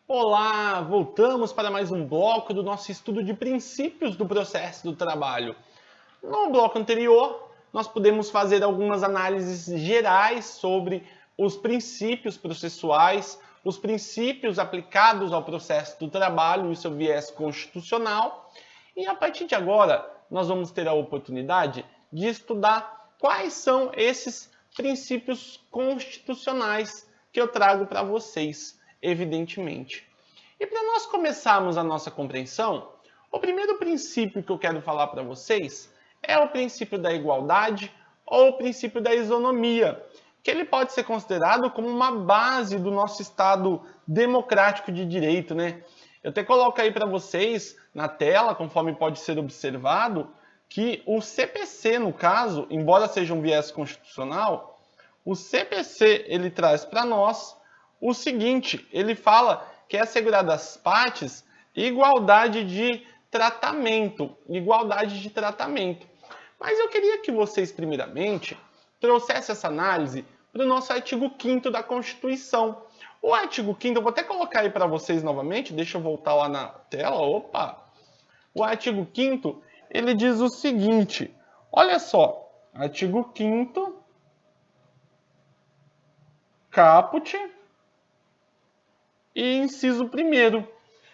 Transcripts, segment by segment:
Olá, voltamos para mais um bloco do nosso estudo de princípios do processo do trabalho. No bloco anterior, nós pudemos fazer algumas análises gerais sobre os princípios processuais, os princípios aplicados ao processo do trabalho e seu viés constitucional. E a partir de agora, nós vamos ter a oportunidade de estudar quais são esses princípios constitucionais que eu trago para vocês, evidentemente. E para nós começarmos a nossa compreensão, o primeiro princípio que eu quero falar para vocês é o princípio da igualdade ou o princípio da isonomia, que ele pode ser considerado como uma base do nosso Estado democrático de direito, né? Eu até coloco aí para vocês na tela, conforme pode ser observado, que o CPC, no caso, embora seja um viés constitucional, o CPC ele traz para nós o seguinte, ele fala que é assegurada às partes igualdade de tratamento, Mas eu queria que vocês, primeiramente, trouxessem essa análise para o nosso artigo 5º da Constituição. O artigo 5º, eu vou até colocar aí para vocês novamente, deixa eu voltar lá na tela, opa! O artigo 5º, ele diz o seguinte, olha só, artigo 5º, caput, e inciso 1º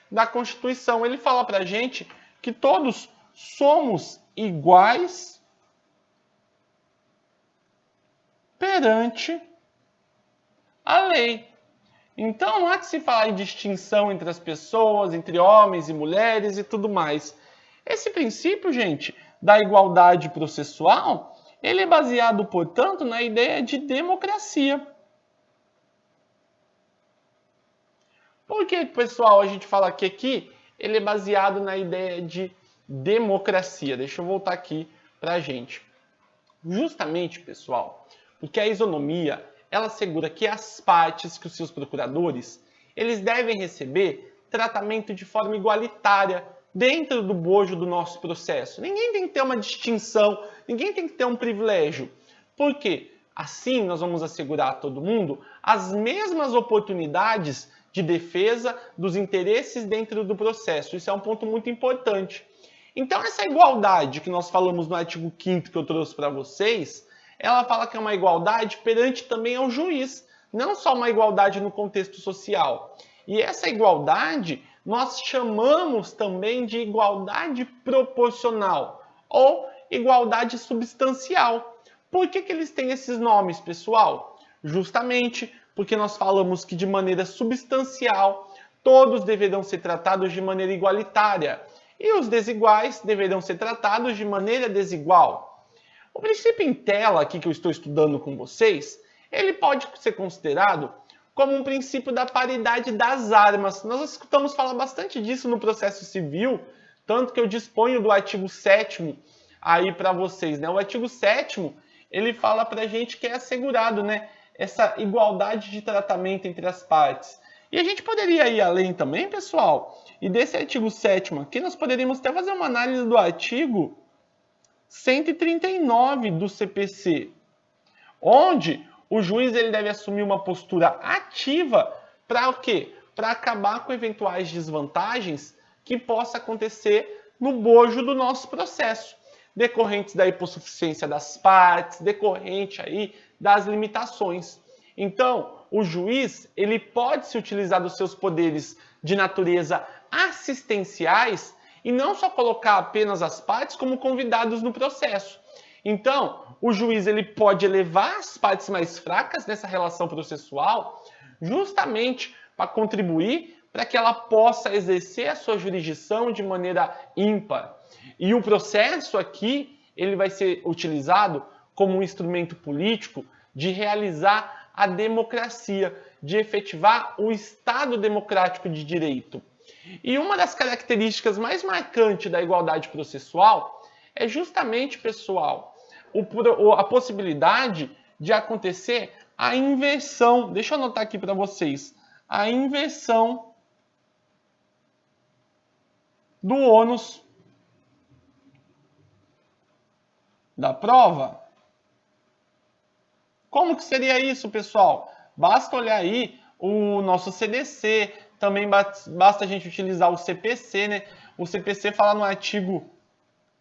da Constituição. Ele fala para a gente que todos somos iguais perante a lei. Então, não há que se falar em distinção entre as pessoas, entre homens e mulheres e tudo mais. Esse princípio, gente, da igualdade processual, ele é baseado, portanto, na ideia de democracia. Por que, pessoal, a gente fala que aqui ele é baseado na ideia de democracia? Deixa eu voltar aqui para a gente. Justamente, pessoal, porque a isonomia, ela assegura que as partes, que os seus procuradores, eles devem receber tratamento de forma igualitária dentro do bojo do nosso processo. Ninguém tem que ter uma distinção, ninguém tem que ter um privilégio. Por quê? Assim, nós vamos assegurar a todo mundo as mesmas oportunidades de defesa dos interesses dentro do processo. Isso é um ponto muito importante. Então, essa igualdade que nós falamos no artigo 5º que eu trouxe para vocês, ela fala que é uma igualdade perante também ao juiz, não só uma igualdade no contexto social. E essa igualdade nós chamamos também de igualdade proporcional ou igualdade substancial. Por que eles têm esses nomes, pessoal? Justamente porque nós falamos que de maneira substancial todos deverão ser tratados de maneira igualitária e os desiguais deverão ser tratados de maneira desigual. O princípio em tela aqui que eu estou estudando com vocês, ele pode ser considerado como um princípio da paridade das armas. Nós escutamos falar bastante disso no processo civil, tanto que eu disponho do artigo 7º aí para vocês, né? O artigo 7º, ele fala para a gente que é assegurado, né, essa igualdade de tratamento entre as partes. E a gente poderia ir além também, pessoal, e desse artigo 7º aqui, nós poderíamos até fazer uma análise do artigo 139 do CPC, onde o juiz ele deve assumir uma postura ativa para o quê? Para acabar com eventuais desvantagens que possa acontecer no bojo do nosso processo, decorrentes da hipossuficiência das partes, decorrente aí das limitações. Então, o juiz ele pode se utilizar dos seus poderes de natureza assistenciais e não só colocar apenas as partes como convidados no processo. Então, o juiz ele pode elevar as partes mais fracas nessa relação processual justamente para contribuir para que ela possa exercer a sua jurisdição de maneira ímpar. E o processo aqui, ele vai ser utilizado como um instrumento político de realizar a democracia, de efetivar o Estado democrático de direito. E uma das características mais marcantes da igualdade processual é justamente, pessoal, a possibilidade de acontecer a inversão. Deixa eu anotar aqui para vocês. A inversão do ônus da prova. Como que seria isso, pessoal? Basta olhar aí o nosso CDC, também basta a gente utilizar o CPC, né? O CPC fala no artigo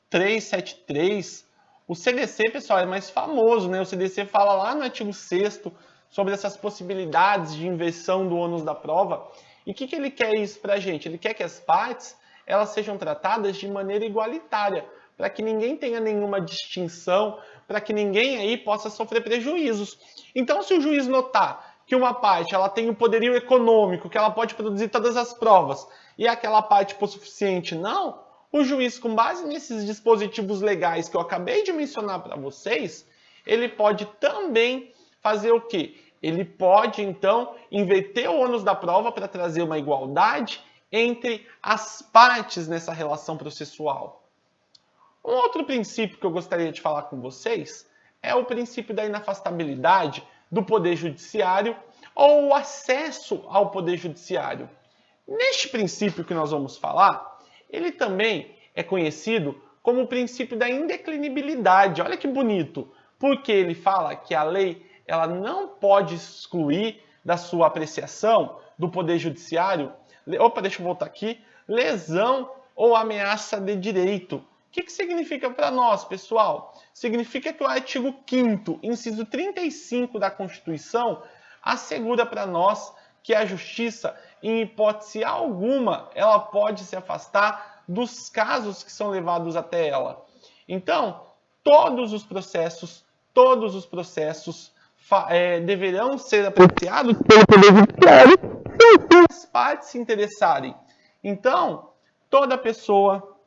373. O CDC, pessoal, é mais famoso, né? O CDC fala lá no artigo 6º sobre essas possibilidades de inversão do ônus da prova. E o que ele quer isso pra gente? Ele quer que as partes elas sejam tratadas de maneira igualitária, para que ninguém tenha nenhuma distinção, para que ninguém aí possa sofrer prejuízos. Então, se o juiz notar que uma parte ela tem o poderio econômico, que ela pode produzir todas as provas, e aquela parte hipossuficiente não, o juiz, com base nesses dispositivos legais que eu acabei de mencionar para vocês, ele pode também fazer o quê? Ele pode, então, inverter o ônus da prova para trazer uma igualdade entre as partes nessa relação processual. Um outro princípio que eu gostaria de falar com vocês é o princípio da inafastabilidade do Poder Judiciário ou o acesso ao Poder Judiciário. Neste princípio que nós vamos falar, ele também é conhecido como o princípio da indeclinibilidade. Olha que bonito, porque ele fala que a lei ela não pode excluir da sua apreciação do Poder Judiciário, deixa eu voltar aqui, lesão ou ameaça de direito. O que significa para nós, pessoal? Significa que o artigo 5º, inciso 35 da Constituição, assegura para nós que a Justiça, em hipótese alguma, ela pode se afastar dos casos que são levados até ela. Então, todos os processos deverão ser apreciados pelo Poder Judiciário se as partes se interessarem. Então, toda pessoa,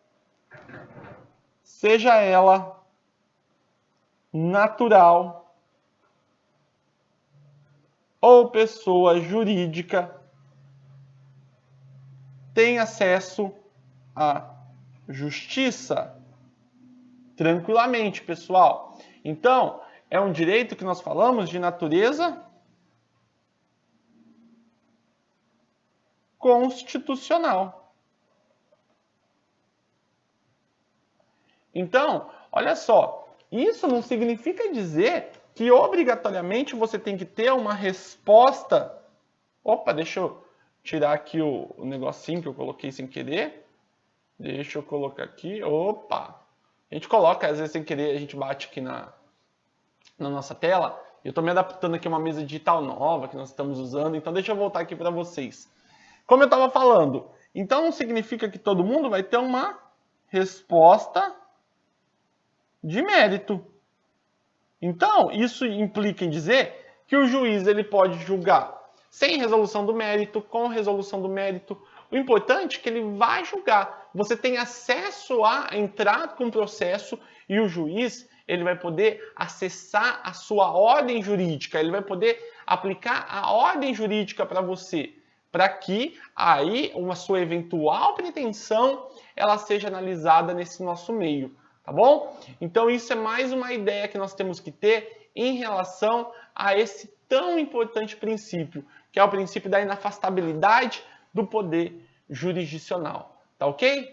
seja ela natural ou pessoa jurídica, tem acesso à justiça tranquilamente, pessoal. Então, é um direito que nós falamos de natureza constitucional. Então, olha só, isso não significa dizer que obrigatoriamente você tem que ter uma resposta. Opa, deixa eu tirar aqui o negocinho que eu coloquei sem querer. Deixa eu colocar aqui. Opa! A gente coloca, às vezes sem querer, a gente bate aqui na nossa tela. Eu estou me adaptando aqui a uma mesa digital nova que nós estamos usando. Então, deixa eu voltar aqui para vocês. Como eu estava falando, então não significa que todo mundo vai ter uma resposta de mérito. Então, isso implica em dizer que o juiz ele pode julgar sem resolução do mérito, com resolução do mérito. O importante é que ele vai julgar. Você tem acesso a entrar com o processo e o juiz ele vai poder acessar a sua ordem jurídica, ele vai poder aplicar a ordem jurídica para você, para que aí uma sua eventual pretensão ela seja analisada nesse nosso meio, tá bom? Então isso é mais uma ideia que nós temos que ter em relação a esse tão importante princípio, que é o princípio da inafastabilidade do poder jurisdicional, tá ok?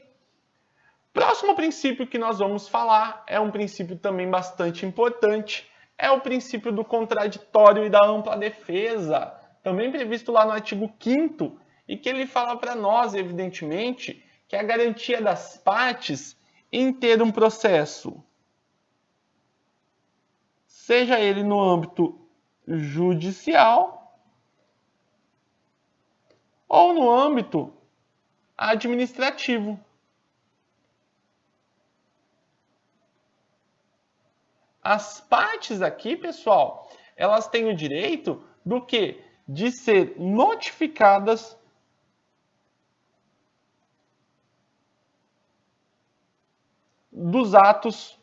Próximo princípio que nós vamos falar é um princípio também bastante importante, é o princípio do contraditório e da ampla defesa, também previsto lá no artigo 5º, e que ele fala para nós, evidentemente, que é a garantia das partes em ter um processo, seja ele no âmbito judicial ou no âmbito administrativo. As partes aqui, pessoal, elas têm o direito do quê? De ser notificadas dos atos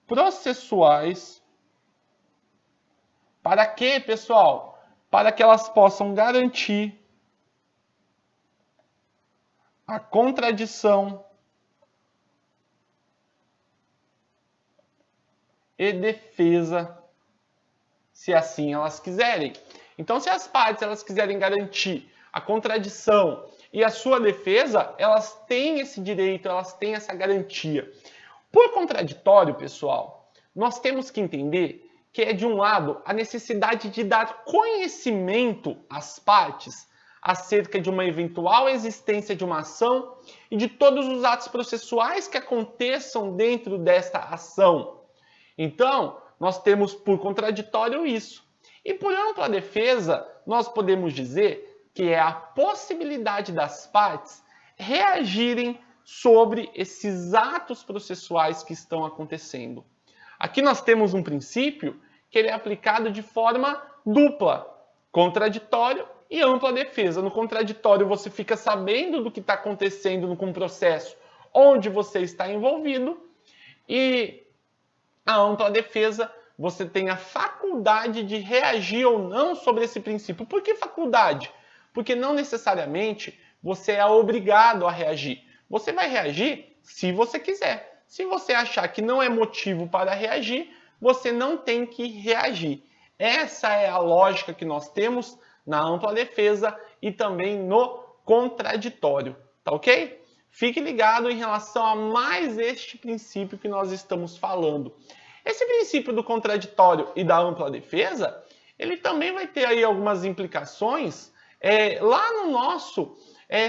processuais. Para quê, pessoal? Para que elas possam garantir a contradição e defesa, se assim elas quiserem. Então, se as partes elas quiserem garantir a contradição e a sua defesa, elas têm esse direito, elas têm essa garantia. Por contraditório, pessoal, nós temos que entender que é, de um lado, a necessidade de dar conhecimento às partes acerca de uma eventual existência de uma ação e de todos os atos processuais que aconteçam dentro desta ação. Então, nós temos por contraditório isso. E por ampla defesa, nós podemos dizer que é a possibilidade das partes reagirem sobre esses atos processuais que estão acontecendo. Aqui nós temos um princípio que ele é aplicado de forma dupla, contraditório e ampla defesa. No contraditório você fica sabendo do que está acontecendo com o processo onde você está envolvido, e a ampla defesa você tem a faculdade de reagir ou não sobre esse princípio. Por que faculdade? Porque não necessariamente você é obrigado a reagir. Você vai reagir se você quiser. Se você achar que não é motivo para reagir, você não tem que reagir. Essa é a lógica que nós temos na ampla defesa e também no contraditório, tá ok? Fique ligado em relação a mais este princípio que nós estamos falando. Esse princípio do contraditório e da ampla defesa, ele também vai ter aí algumas implicações lá no nosso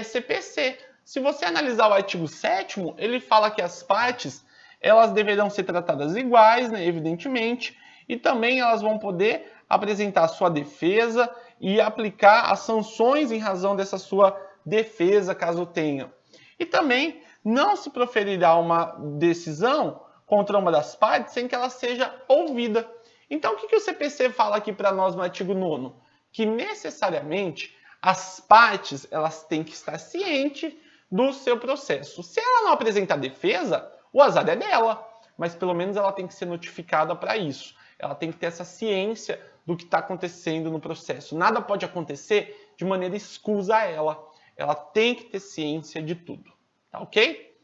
CPC. Se você analisar o artigo 7º, ele fala que as partes elas deverão ser tratadas iguais, né, evidentemente, e também elas vão poder apresentar sua defesa e aplicar as sanções em razão dessa sua defesa, caso tenha. E também não se proferirá uma decisão contra uma das partes sem que ela seja ouvida. Então, o que o CPC fala aqui para nós no artigo 9º? Que necessariamente as partes elas têm que estar cientes do seu processo. Se ela não apresentar defesa, o azar é dela, mas pelo menos ela tem que ser notificada para isso. Ela tem que ter essa ciência do que está acontecendo no processo. Nada pode acontecer de maneira escusa a ela. Ela tem que ter ciência de tudo, tá ok?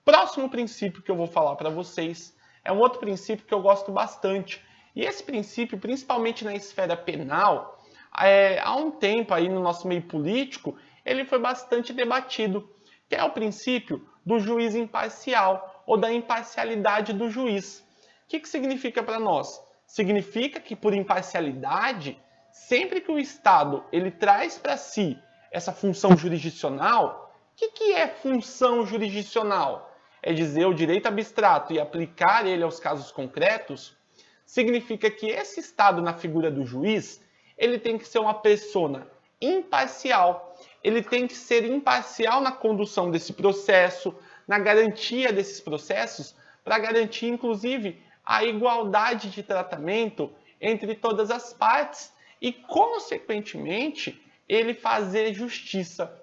Próximo princípio que eu vou falar para vocês é um outro princípio que eu gosto bastante. E esse princípio, principalmente na esfera penal, há um tempo aí no nosso meio político, ele foi bastante debatido, que é o princípio do juiz imparcial, ou da imparcialidade do juiz. O que significa para nós? Significa que, por imparcialidade, sempre que o Estado ele traz para si essa função jurisdicional, o que é função jurisdicional? É dizer o direito abstrato e aplicar ele aos casos concretos. Significa que esse Estado, na figura do juiz, ele tem que ser uma persona imparcial. Ele tem que ser imparcial na condução desse processo, na garantia desses processos, para garantir, inclusive, a igualdade de tratamento entre todas as partes e, consequentemente, ele fazer justiça.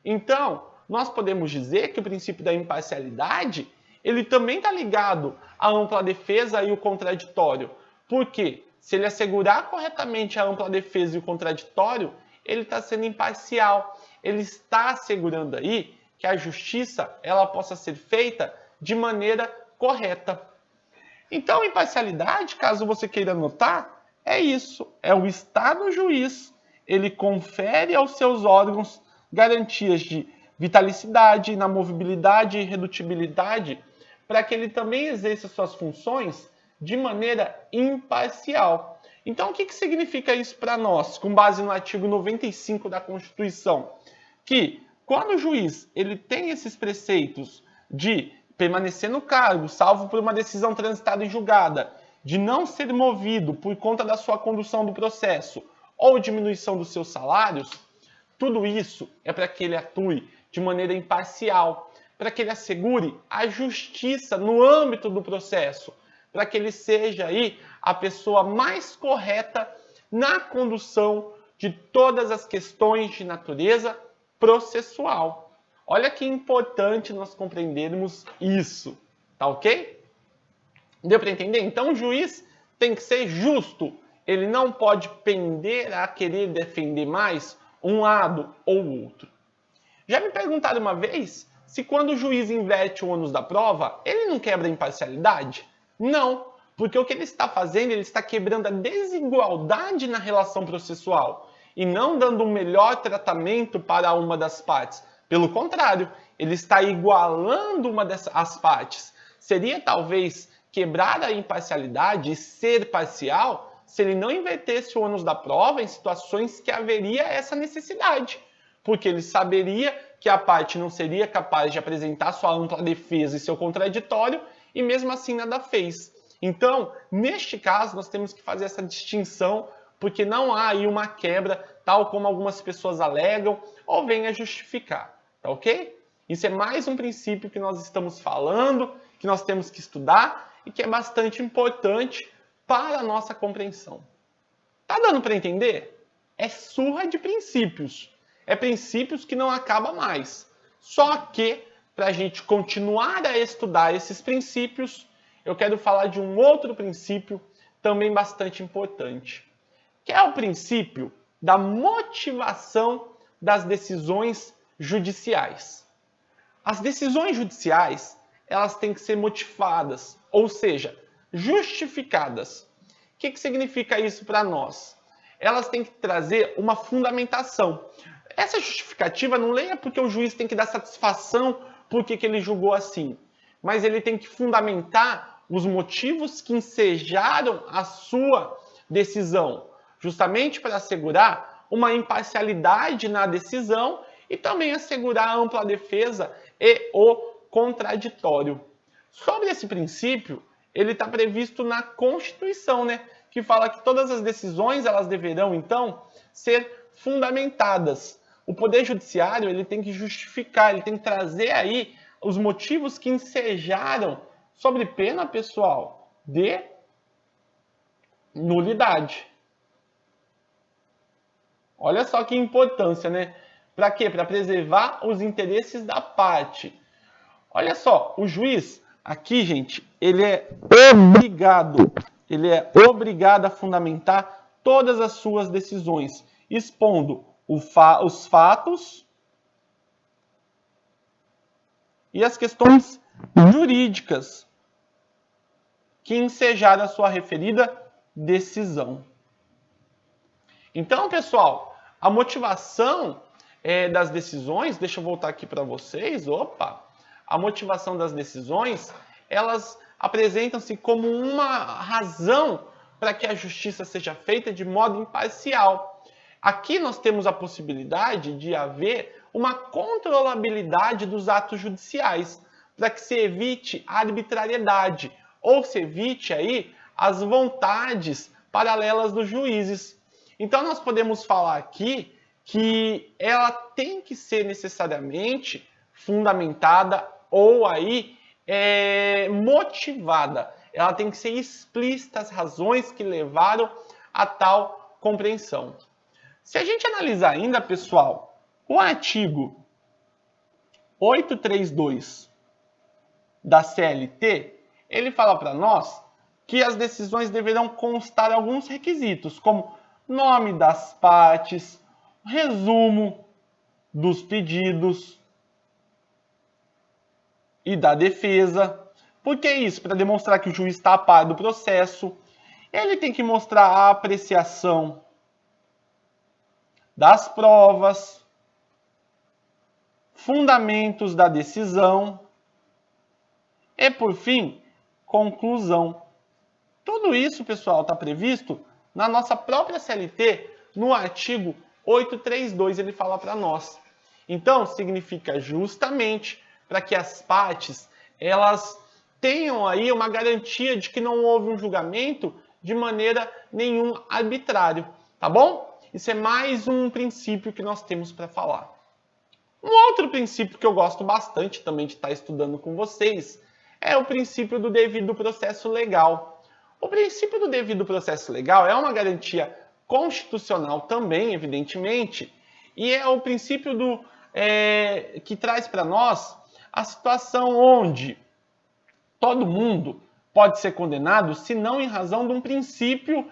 Então, nós podemos dizer que o princípio da imparcialidade, ele também está ligado à ampla defesa e o contraditório. Porque se ele assegurar corretamente a ampla defesa e o contraditório, ele está sendo imparcial. Ele está assegurando aí que a justiça ela possa ser feita de maneira correta. Então, imparcialidade, caso você queira notar, é isso. É o Estado juiz. Ele confere aos seus órgãos garantias de vitalicidade, inamovibilidade e irredutibilidade para que ele também exerça suas funções de maneira imparcial. Então, o que significa isso para nós, com base no artigo 95 da Constituição? Que quando o juiz ele tem esses preceitos de permanecer no cargo, salvo por uma decisão transitada em julgada, de não ser movido por conta da sua condução do processo ou diminuição dos seus salários, tudo isso é para que ele atue de maneira imparcial, para que ele assegure a justiça no âmbito do processo, para que ele seja aí a pessoa mais correta na condução de todas as questões de natureza processual. Olha que importante nós compreendermos isso, tá ok? Deu para entender? Então o juiz tem que ser justo, ele não pode pender a querer defender mais um lado ou outro. Já me perguntaram uma vez se quando o juiz inverte o ônus da prova, ele não quebra a imparcialidade? Não, porque o que ele está fazendo, ele está quebrando a desigualdade na relação processual e não dando um melhor tratamento para uma das partes. Pelo contrário, ele está igualando uma dessas partes. Seria talvez quebrar a imparcialidade e ser parcial se ele não invertesse o ônus da prova em situações que haveria essa necessidade, porque ele saberia que a parte não seria capaz de apresentar sua ampla defesa e seu contraditório e mesmo assim nada fez. Então, neste caso, nós temos que fazer essa distinção, porque não há aí uma quebra, tal como algumas pessoas alegam ou vêm a justificar, tá ok? Isso é mais um princípio que nós estamos falando, que nós temos que estudar e que é bastante importante para a nossa compreensão. Tá dando para entender? É surra de princípios. É princípios que não acaba mais. Só que, para a gente continuar a estudar esses princípios, eu quero falar de um outro princípio também bastante importante, que é o princípio da motivação das decisões judiciais. As decisões judiciais, elas têm que ser motivadas, ou seja, justificadas. O que significa isso para nós? Elas têm que trazer uma fundamentação. Essa justificativa não leia porque o juiz tem que dar satisfação por que ele julgou assim, mas ele tem que fundamentar os motivos que ensejaram a sua decisão, justamente para assegurar uma imparcialidade na decisão e também assegurar a ampla defesa e o contraditório. Sobre esse princípio, ele está previsto na Constituição, né? Que fala que todas as decisões elas deverão, então, ser fundamentadas. O Poder Judiciário ele tem que justificar, ele tem que trazer aí os motivos que ensejaram, sobre pena, pessoal, de nulidade. Olha só que importância, né? Para quê? Para preservar os interesses da parte. Olha só, o juiz, aqui, gente, ele é obrigado a fundamentar todas as suas decisões, expondo os fatos e as questões jurídicas que ensejaram a sua referida decisão. Então, pessoal, a motivação das decisões, deixa eu voltar aqui para vocês, a motivação das decisões, elas apresentam-se como uma razão para que a justiça seja feita de modo imparcial. Aqui nós temos a possibilidade de haver uma controlabilidade dos atos judiciais, para que se evite a arbitrariedade, ou se evite aí as vontades paralelas dos juízes. Então nós podemos falar aqui que ela tem que ser necessariamente fundamentada ou aí motivada. Ela tem que ser explícita as razões que levaram a tal compreensão. Se a gente analisar ainda, pessoal, o artigo 832 da CLT, ele fala para nós que as decisões deverão constar alguns requisitos, como nome das partes, resumo dos pedidos e da defesa. Por que isso? Para demonstrar que o juiz está a par do processo. Ele tem que mostrar a apreciação das provas, fundamentos da decisão e, por fim, conclusão. Tudo isso, pessoal, está previsto na nossa própria CLT, no artigo 832, ele fala para nós. Então, significa justamente para que as partes elas tenham aí uma garantia de que não houve um julgamento de maneira nenhum arbitrário, tá bom? Isso é mais um princípio que nós temos para falar. Um outro princípio que eu gosto bastante também de estar estudando com vocês é o princípio do devido processo legal. O princípio do devido processo legal é uma garantia constitucional também, evidentemente, e é o princípio que traz para nós a situação onde todo mundo pode ser condenado se não em razão de um princípio,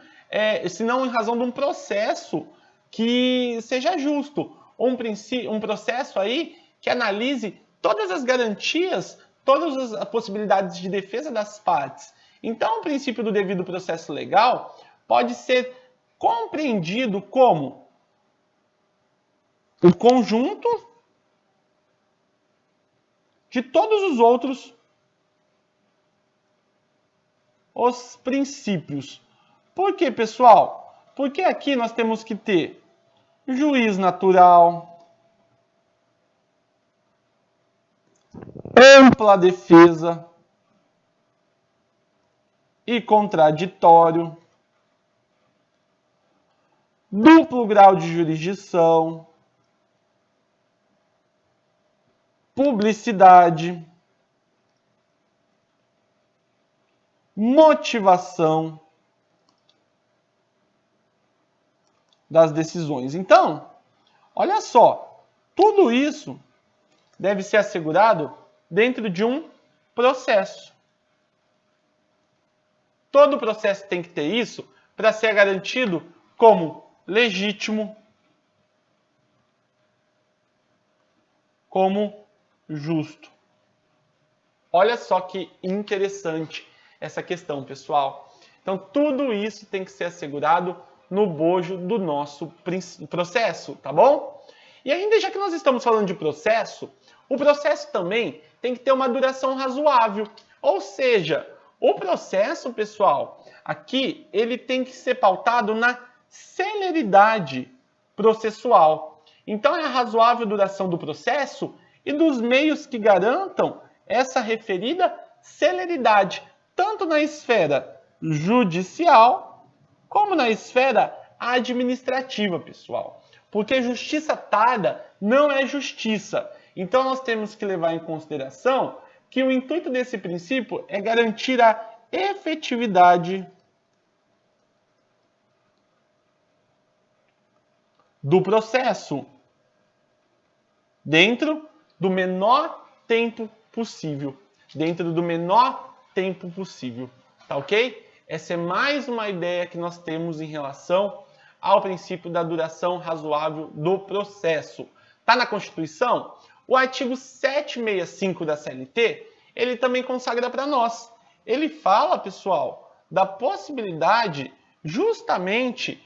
se não em razão de um processo que seja justo, um processo aí que analise todas as garantias, todas as possibilidades de defesa das partes. Então, o princípio do devido processo legal pode ser compreendido como o conjunto de todos os outros os princípios. Por quê, pessoal? Porque aqui nós temos que ter juiz natural, ampla defesa e contraditório, duplo grau de jurisdição, publicidade, motivação das decisões. Então, olha só, tudo isso deve ser assegurado dentro de um processo. Todo processo tem que ter isso para ser garantido como legítimo, como justo. Olha só que interessante essa questão, pessoal. Então, tudo isso tem que ser assegurado no bojo do nosso processo, tá bom? E ainda, já que nós estamos falando de processo, o processo também tem que ter uma duração razoável. Ou seja, o processo, pessoal, aqui, ele tem que ser pautado na celeridade processual. Então, é a razoável duração do processo e dos meios que garantam essa referida celeridade, tanto na esfera judicial como na esfera administrativa, pessoal. Porque justiça tarda não é justiça. Então, nós temos que levar em consideração que o intuito desse princípio é garantir a efetividade do processo dentro do menor tempo possível. Dentro do menor tempo possível. Tá ok? Essa é mais uma ideia que nós temos em relação ao princípio da duração razoável do processo. Tá na Constituição? O artigo 765 da CLT, ele também consagra para nós. Ele fala, pessoal, da possibilidade justamente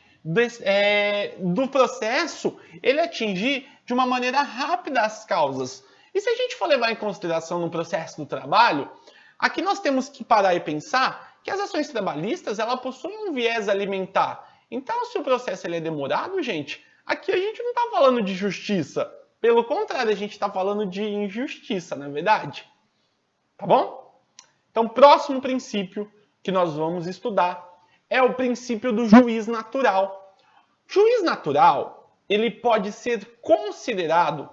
do processo ele atingir de uma maneira rápida as causas. E se a gente for levar em consideração no processo do trabalho, aqui nós temos que parar e pensar que as ações trabalhistas ela possuem um viés alimentar. Então, se o processo ele é demorado, gente, aqui a gente não está falando de justiça. Pelo contrário, a gente está falando de injustiça, não é verdade? Tá bom? Então, o próximo princípio que nós vamos estudar é o princípio do juiz natural. Juiz natural, ele pode ser considerado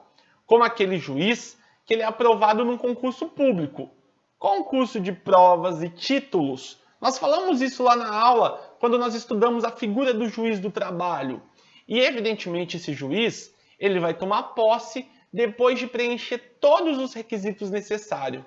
como aquele juiz que ele é aprovado num concurso público. Concurso de provas e títulos. Nós falamos isso lá na aula, quando nós estudamos a figura do juiz do trabalho. E, evidentemente, esse juiz, ele vai tomar posse depois de preencher todos os requisitos necessários.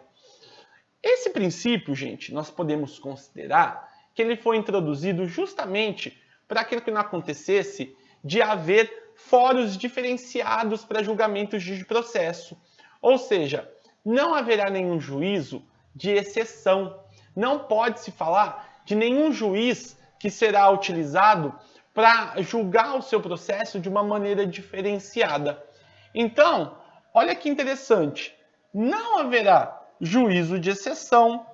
Esse princípio, gente, nós podemos considerar que ele foi introduzido justamente para que não acontecesse de haver fóruns diferenciados para julgamentos de processo. Ou seja, não haverá nenhum juízo de exceção. Não pode-se falar de nenhum juiz que será utilizado para julgar o seu processo de uma maneira diferenciada. Então, olha que interessante. Não haverá juízo de exceção.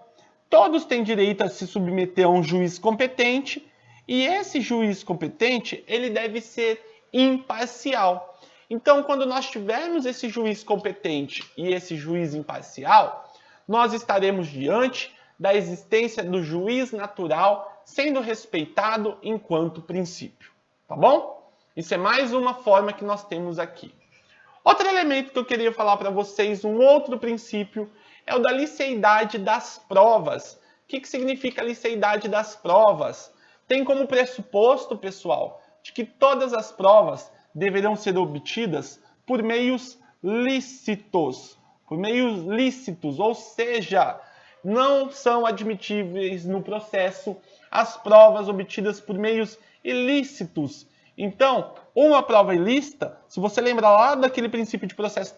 Todos têm direito a se submeter a um juiz competente e esse juiz competente, ele deve ser imparcial. Então, quando nós tivermos esse juiz competente e esse juiz imparcial, nós estaremos diante da existência do juiz natural sendo respeitado enquanto princípio. Tá bom? Isso é mais uma forma que nós temos aqui. Outro elemento que eu queria falar para vocês, um outro princípio, é o da liceidade das provas. O que significa a liceidade das provas? Tem como pressuposto, pessoal, de que todas as provas deverão ser obtidas por meios lícitos. Por meios lícitos, ou seja, não são admitíveis no processo as provas obtidas por meios ilícitos. Então, uma prova ilícita, se você lembra lá daquele princípio de processo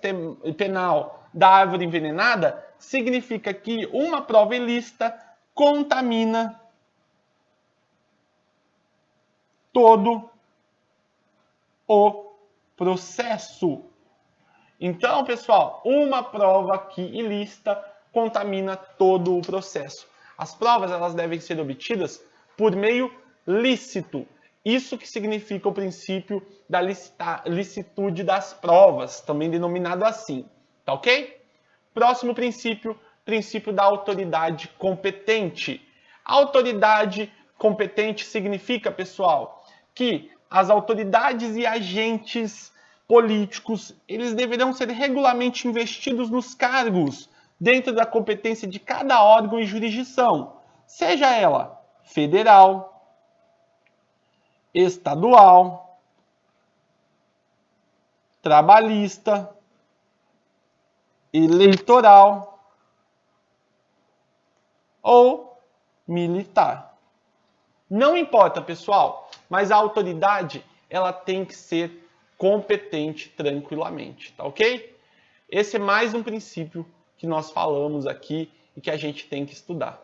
penal da árvore envenenada, significa que uma prova ilícita contamina todo o processo. Então, pessoal, uma prova aqui ilícita contamina todo o processo. As provas elas devem ser obtidas por meio lícito. Isso que significa o princípio da licitude das provas, também denominado assim. Tá ok? Próximo princípio, princípio da autoridade competente. A autoridade competente significa, pessoal, que as autoridades e agentes políticos, eles deverão ser regularmente investidos nos cargos dentro da competência de cada órgão e jurisdição, seja ela federal, estadual, trabalhista, eleitoral ou militar. Não importa, pessoal, mas a autoridade ela tem que ser competente tranquilamente, tá ok? Esse é mais um princípio que nós falamos aqui e que a gente tem que estudar.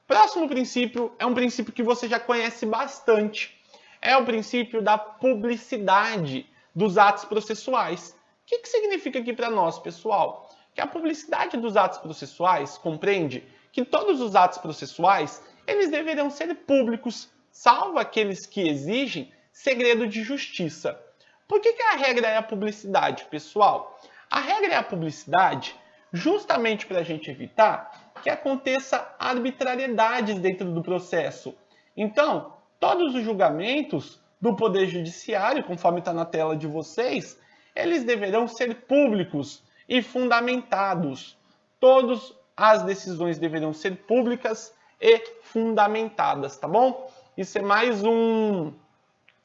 Próximo princípio é um princípio que você já conhece bastante. É o princípio da publicidade dos atos processuais. O que significa aqui para nós, pessoal? Que a publicidade dos atos processuais compreende que todos os atos processuais eles deverão ser públicos, salvo aqueles que exigem segredo de justiça. Por que a regra é a publicidade, pessoal? A regra é a publicidade justamente para a gente evitar que aconteça arbitrariedades dentro do processo. Então, todos os julgamentos do Poder Judiciário, conforme está na tela de vocês, eles deverão ser públicos e fundamentados. Todas as decisões deverão ser públicas e fundamentadas, tá bom? Isso é mais um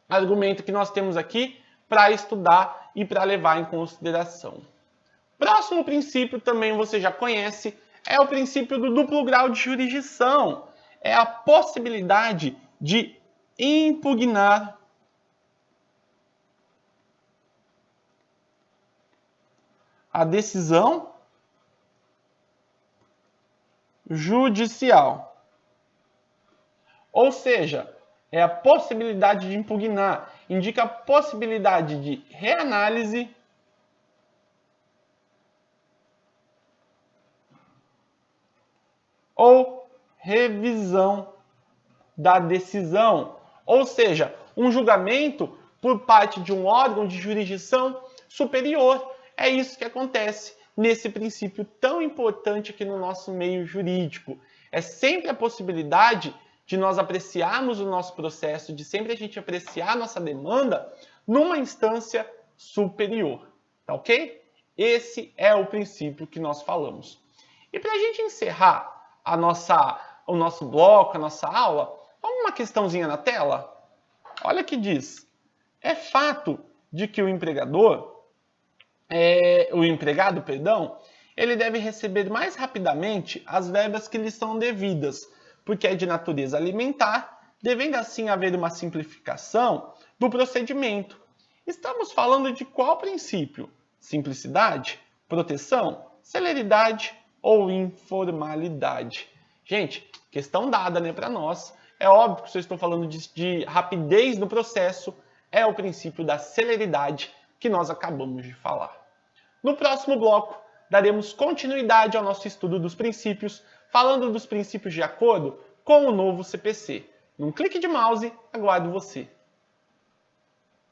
argumento que nós temos aqui para estudar e para levar em consideração. Próximo princípio também você já conhece, é o princípio do duplo grau de jurisdição. É a possibilidade de impugnar a decisão judicial. Ou seja, é a possibilidade de impugnar, indica a possibilidade de reanálise ou revisão da decisão. Ou seja, um julgamento por parte de um órgão de jurisdição superior. É isso que acontece nesse princípio tão importante aqui no nosso meio jurídico. É sempre a possibilidade de nós apreciarmos o nosso processo, de sempre a gente apreciar a nossa demanda numa instância superior. Tá ok? Esse é o princípio que nós falamos. E para a gente encerrar o nosso bloco, a nossa aula, vamos uma questãozinha na tela? Olha que diz. É fato de que o empregado, ele deve receber mais rapidamente as verbas que lhe são devidas, porque é de natureza alimentar, devendo assim haver uma simplificação do procedimento. Estamos falando de qual princípio? Simplicidade, proteção, celeridade ou informalidade? Gente, questão dada, né, para nós. É óbvio que se eu estou falando de rapidez no processo, é o princípio da celeridade que nós acabamos de falar. No próximo bloco, daremos continuidade ao nosso estudo dos princípios, falando dos princípios de acordo com o novo CPC. Num clique de mouse, aguardo você.